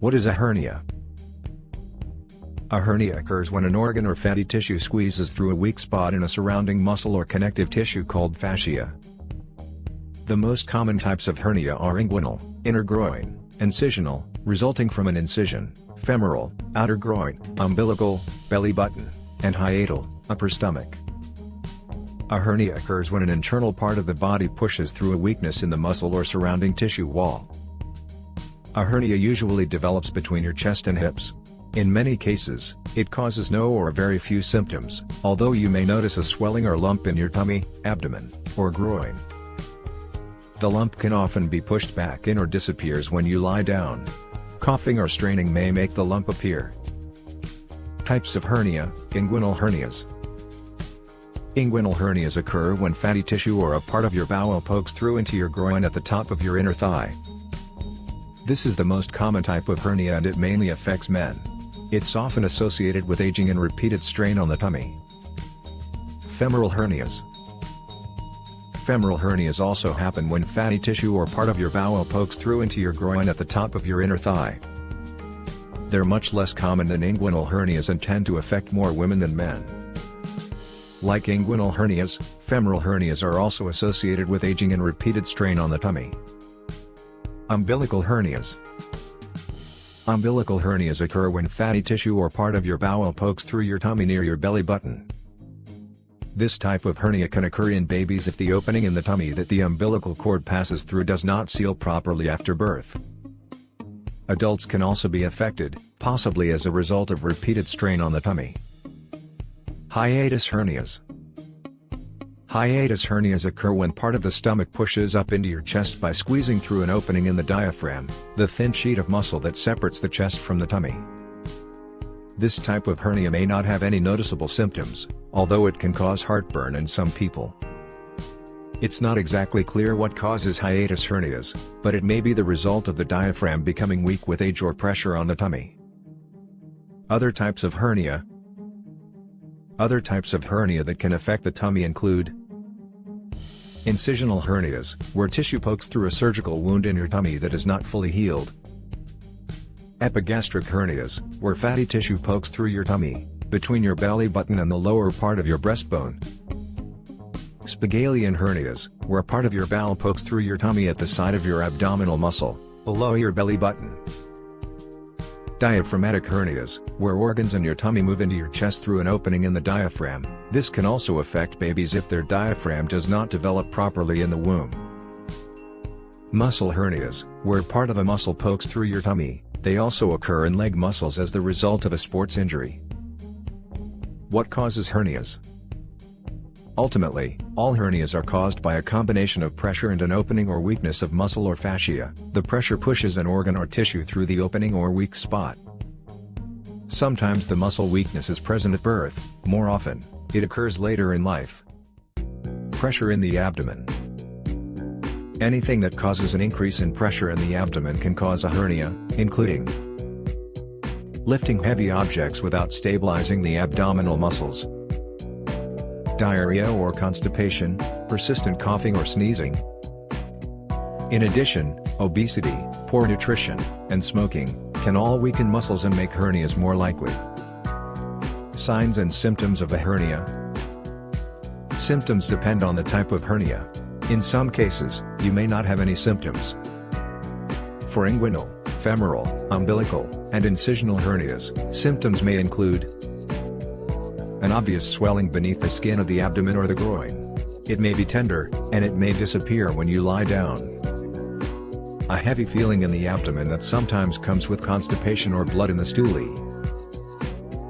What is a hernia? A hernia occurs when an organ or fatty tissue squeezes through a weak spot in a surrounding muscle or connective tissue called fascia. The most common types of hernia are inguinal, inner groin, incisional, resulting from an incision, femoral, outer groin, umbilical, belly button, and hiatal, upper stomach. A hernia occurs when an internal part of the body pushes through a weakness in the muscle or surrounding tissue wall. A hernia usually develops between your chest and hips. In many cases, it causes no or very few symptoms, although you may notice a swelling or lump in your tummy, abdomen, or groin. The lump can often be pushed back in or disappears when you lie down. Coughing or straining may make the lump appear. Types of hernia: inguinal hernias. Inguinal hernias occur when fatty tissue or a part of your bowel pokes through into your groin at the top of your inner thigh. This is the most common type of hernia and it mainly affects men. It's often associated with aging and repeated strain on the tummy. Femoral hernias. Femoral hernias also happen when fatty tissue or part of your bowel pokes through into your groin at the top of your inner thigh. They're much less common than inguinal hernias and tend to affect more women than men. Like inguinal hernias, femoral hernias are also associated with aging and repeated strain on the tummy. Umbilical hernias. Umbilical hernias occur when fatty tissue or part of your bowel pokes through your tummy near your belly button. This type of hernia can occur in babies if the opening in the tummy that the umbilical cord passes through does not seal properly after birth. Adults can also be affected, possibly as a result of repeated strain on the tummy. Hiatus hernias. Hiatus hernias occur when part of the stomach pushes up into your chest by squeezing through an opening in the diaphragm, the thin sheet of muscle that separates the chest from the tummy. This type of hernia may not have any noticeable symptoms, although it can cause heartburn in some people. It's not exactly clear what causes hiatus hernias, but it may be the result of the diaphragm becoming weak with age or pressure on the tummy. Other types of hernia. Other types of hernia that can affect the tummy include incisional hernias, where tissue pokes through a surgical wound in your tummy that is not fully healed. Epigastric hernias, where fatty tissue pokes through your tummy, between your belly button and the lower part of your breastbone. Spigelian hernias, where a part of your bowel pokes through your tummy at the side of your abdominal muscle, below your belly button. Diaphragmatic hernias, where organs in your tummy move into your chest through an opening in the diaphragm. This can also affect babies if their diaphragm does not develop properly in the womb. Muscle hernias, where part of a muscle pokes through your tummy. They also occur in leg muscles as the result of a sports injury. What causes hernias? Ultimately, all hernias are caused by a combination of pressure and an opening or weakness of muscle or fascia. The pressure pushes an organ or tissue through the opening or weak spot. Sometimes the muscle weakness is present at birth, more often, it occurs later in life. Pressure in the abdomen. Anything that causes an increase in pressure in the abdomen can cause a hernia, including lifting heavy objects without stabilizing the abdominal muscles, diarrhea or constipation, persistent coughing or sneezing. In addition, obesity, poor nutrition, and smoking can all weaken muscles and make hernias more likely. Signs and symptoms of a hernia. Symptoms depend on the type of hernia. In some cases, you may not have any symptoms. For inguinal, femoral, umbilical, and incisional hernias, symptoms may include an obvious swelling beneath the skin of the abdomen or the groin. It may be tender, and it may disappear when you lie down. A heavy feeling in the abdomen that sometimes comes with constipation or blood in the stoolie.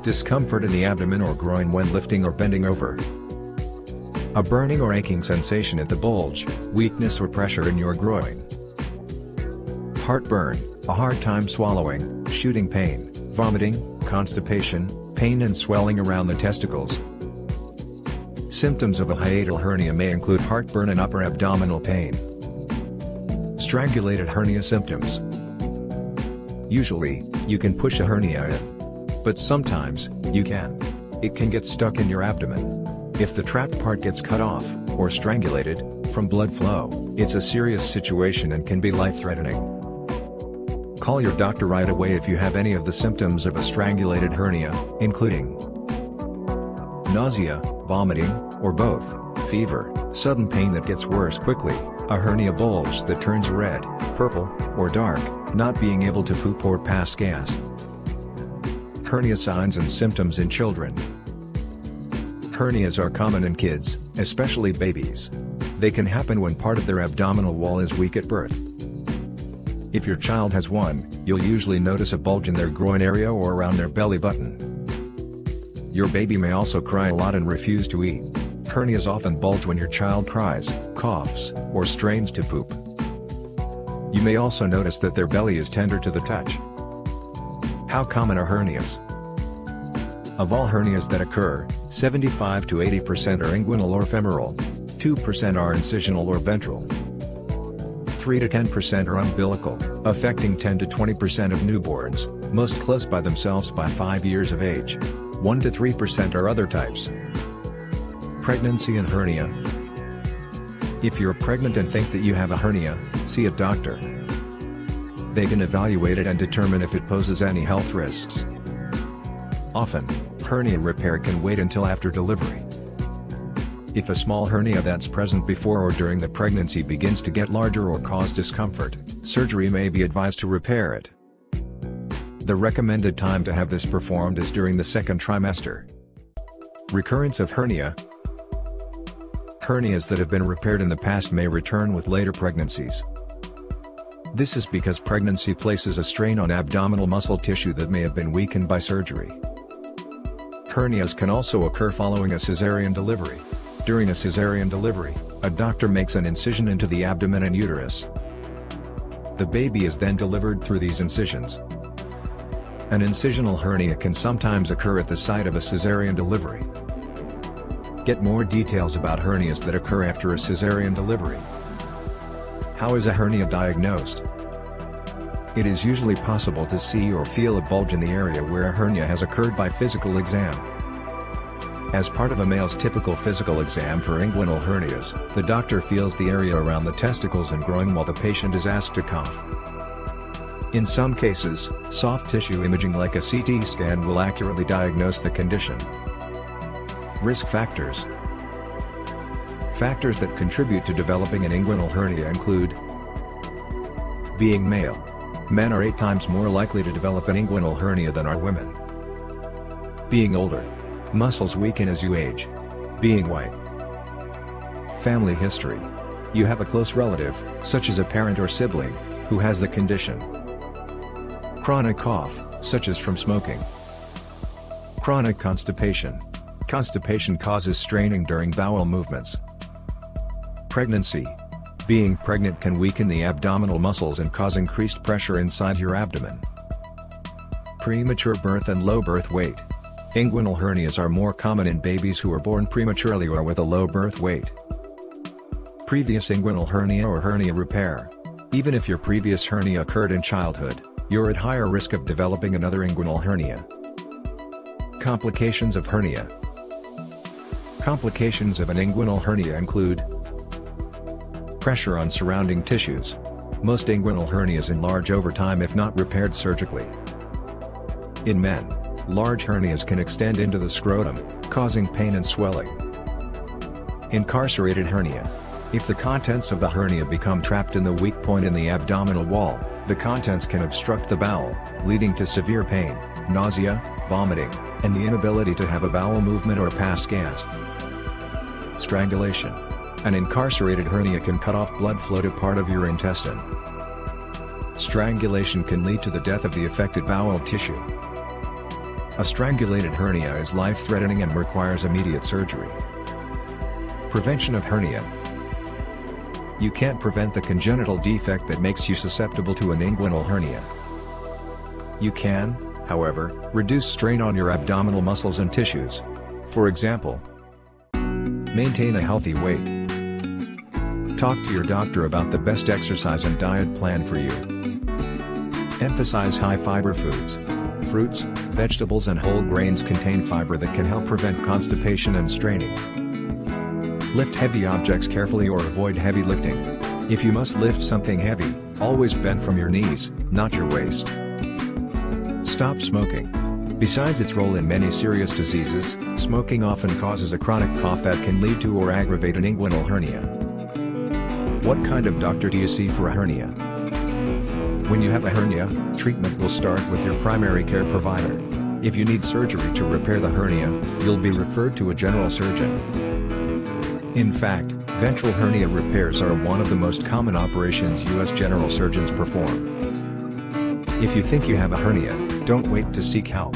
Discomfort in the abdomen or groin when lifting or bending over. A burning or aching sensation at the bulge, weakness or pressure in your groin. Heartburn, a hard time swallowing, shooting pain, vomiting, constipation, pain and swelling around the testicles. Symptoms of a hiatal hernia may include heartburn and upper abdominal pain. Strangulated hernia symptoms. Usually, you can push a hernia in. But sometimes, you can. It can get stuck in your abdomen. If the trapped part gets cut off, or strangulated, from blood flow, it's a serious situation and can be life-threatening. Call your doctor right away if you have any of the symptoms of a strangulated hernia, including nausea, vomiting, or both, fever, sudden pain that gets worse quickly, a hernia bulge that turns red, purple, or dark, not being able to poop or pass gas. Hernia signs and symptoms in children. Hernias are common in kids, especially babies. They can happen when part of their abdominal wall is weak at birth. If your child has one, you'll usually notice a bulge in their groin area or around their belly button. Your baby may also cry a lot and refuse to eat. Hernias often bulge when your child cries, coughs, or strains to poop. You may also notice that their belly is tender to the touch. How common are hernias? Of all hernias that occur, 75 to 80% are inguinal or femoral, 2% are incisional or ventral, 3 to 10% are umbilical, affecting 10 to 20% of newborns, most close by themselves by 5 years of age. 1 to 3% are other types. Pregnancy and hernia. If you're pregnant and think that you have a hernia, see a doctor. They can evaluate it and determine if it poses any health risks. Often, hernia repair can wait until after delivery. If a small hernia that's present before or during the pregnancy begins to get larger or cause discomfort, surgery may be advised to repair it. The recommended time to have this performed is during the second trimester. Recurrence of hernia. Hernias that have been repaired in the past may return with later pregnancies. This is because pregnancy places a strain on abdominal muscle tissue that may have been weakened by surgery. Hernias can also occur following a cesarean delivery. During a cesarean delivery, a doctor makes an incision into the abdomen and uterus. The baby is then delivered through these incisions. An incisional hernia can sometimes occur at the site of a cesarean delivery. Get more details about hernias that occur after a cesarean delivery. How is a hernia diagnosed? It is usually possible to see or feel a bulge in the area where a hernia has occurred by physical exam. As part of a male's typical physical exam for inguinal hernias, the doctor feels the area around the testicles and groin while the patient is asked to cough. In some cases, soft tissue imaging like a CT scan will accurately diagnose the condition. Risk factors. Factors that contribute to developing an inguinal hernia include being male. Men are 8 times more likely to develop an inguinal hernia than are women. Being older. Muscles weaken as you age. Being white. Family history. You have a close relative, such as a parent or sibling, who has the condition. Chronic cough, such as from smoking. Chronic constipation. Constipation causes straining during bowel movements. Pregnancy. Being pregnant can weaken the abdominal muscles and cause increased pressure inside your abdomen. Premature birth and low birth weight. Inguinal hernias are more common in babies who are born prematurely or with a low birth weight. Previous inguinal hernia or hernia repair. Even if your previous hernia occurred in childhood, you're at higher risk of developing another inguinal hernia. Complications of hernia. Complications of an inguinal hernia include pressure on surrounding tissues. Most inguinal hernias enlarge over time if not repaired surgically. In men, large hernias can extend into the scrotum, causing pain and swelling. Incarcerated hernia. If the contents of the hernia become trapped in the weak point in the abdominal wall, the contents can obstruct the bowel, leading to severe pain, nausea, vomiting, and the inability to have a bowel movement or pass gas. Strangulation. An incarcerated hernia can cut off blood flow to part of your intestine. Strangulation can lead to the death of the affected bowel tissue. A strangulated hernia is life-threatening and requires immediate surgery. Prevention of hernia. You can't prevent the congenital defect that makes you susceptible to an inguinal hernia. You can, however, reduce strain on your abdominal muscles and tissues. For example, maintain a healthy weight. Talk to your doctor about the best exercise and diet plan for you. Emphasize high-fiber foods. Fruits, vegetables and whole grains contain fiber that can help prevent constipation and straining. Lift heavy objects carefully or avoid heavy lifting. If you must lift something heavy, Always bend from your knees, not your waist. Stop smoking. Besides its role in many serious diseases, smoking often causes a chronic cough that can lead to or aggravate an inguinal hernia. What kind of doctor do you see for a hernia? When you have a hernia, treatment will start with your primary care provider. If you need surgery to repair the hernia, you'll be referred to a general surgeon. In fact, ventral hernia repairs are one of the most common operations U.S. general surgeons perform. If you think you have a hernia, don't wait to seek help.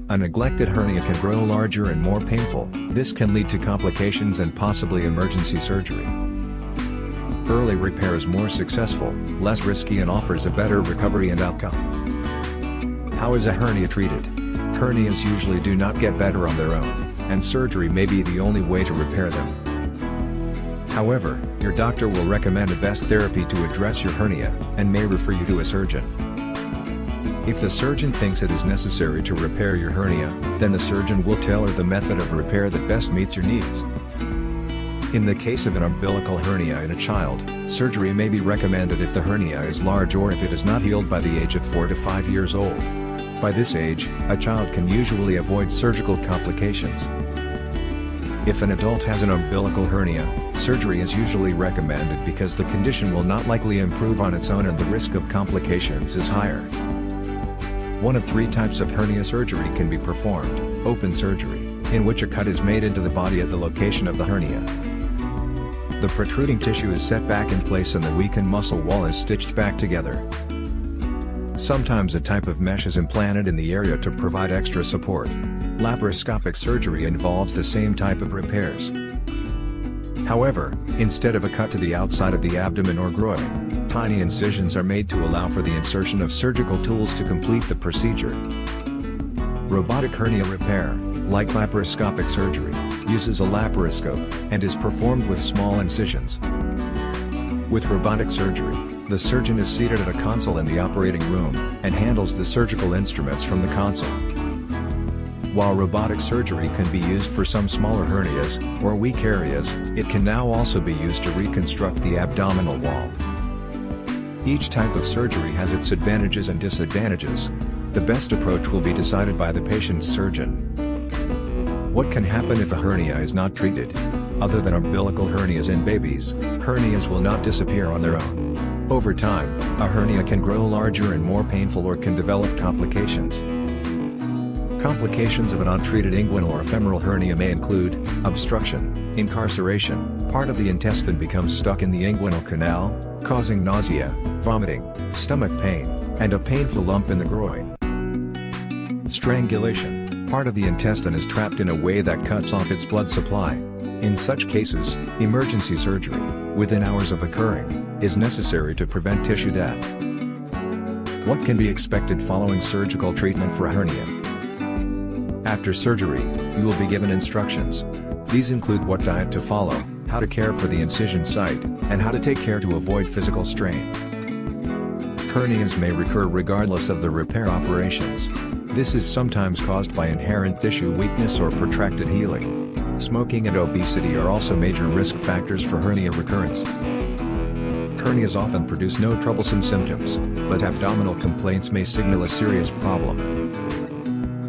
A neglected hernia can grow larger and more painful. This can lead to complications and possibly emergency surgery. Early repair is more successful, less risky, and offers a better recovery and outcome. How is a hernia treated? Hernias usually do not get better on their own, and surgery may be the only way to repair them. However, your doctor will recommend the best therapy to address your hernia, and may refer you to a surgeon. If the surgeon thinks it is necessary to repair your hernia, then the surgeon will tailor the method of repair that best meets your needs. In the case of an umbilical hernia in a child, surgery may be recommended if the hernia is large or if it is not healed by the age of 4 to 5 years old. By this age, a child can usually avoid surgical complications. If an adult has an umbilical hernia, surgery is usually recommended because the condition will not likely improve on its own and the risk of complications is higher. One of 3 types of hernia surgery can be performed: open surgery, in which a cut is made into the body at the location of the hernia. The protruding tissue is set back in place and the weakened muscle wall is stitched back together. Sometimes a type of mesh is implanted in the area to provide extra support. Laparoscopic surgery involves the same type of repairs. However, instead of a cut to the outside of the abdomen or groin, tiny incisions are made to allow for the insertion of surgical tools to complete the procedure. Robotic hernia repair, like laparoscopic surgery, uses a laparoscope, and is performed with small incisions. With robotic surgery, the surgeon is seated at a console in the operating room, and handles the surgical instruments from the console. While robotic surgery can be used for some smaller hernias, or weak areas, it can now also be used to reconstruct the abdominal wall. Each type of surgery has its advantages and disadvantages. The best approach will be decided by the patient's surgeon. What can happen if a hernia is not treated? Other than umbilical hernias in babies, hernias will not disappear on their own. Over time, a hernia can grow larger and more painful or can develop complications. Complications of an untreated inguinal or femoral hernia may include obstruction, incarceration, part of the intestine becomes stuck in the inguinal canal, causing nausea, vomiting, stomach pain, and a painful lump in the groin. Strangulation, part of the intestine is trapped in a way that cuts off its blood supply. In such cases, emergency surgery, within hours of occurring, is necessary to prevent tissue death. What can be expected following surgical treatment for a hernia? After surgery, you will be given instructions. These include what diet to follow, how to care for the incision site, and how to take care to avoid physical strain. Hernias may recur regardless of the repair operations. This is sometimes caused by inherent tissue weakness or protracted healing. Smoking and obesity are also major risk factors for hernia recurrence. Hernias often produce no troublesome symptoms, but abdominal complaints may signal a serious problem.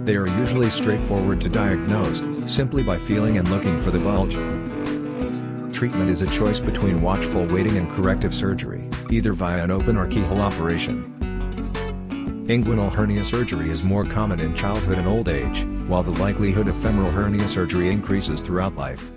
They are usually straightforward to diagnose, simply by feeling and looking for the bulge. Treatment is a choice between watchful waiting and corrective surgery, either via an open or keyhole operation. Inguinal hernia surgery is more common in childhood and old age, while the likelihood of femoral hernia surgery increases throughout life.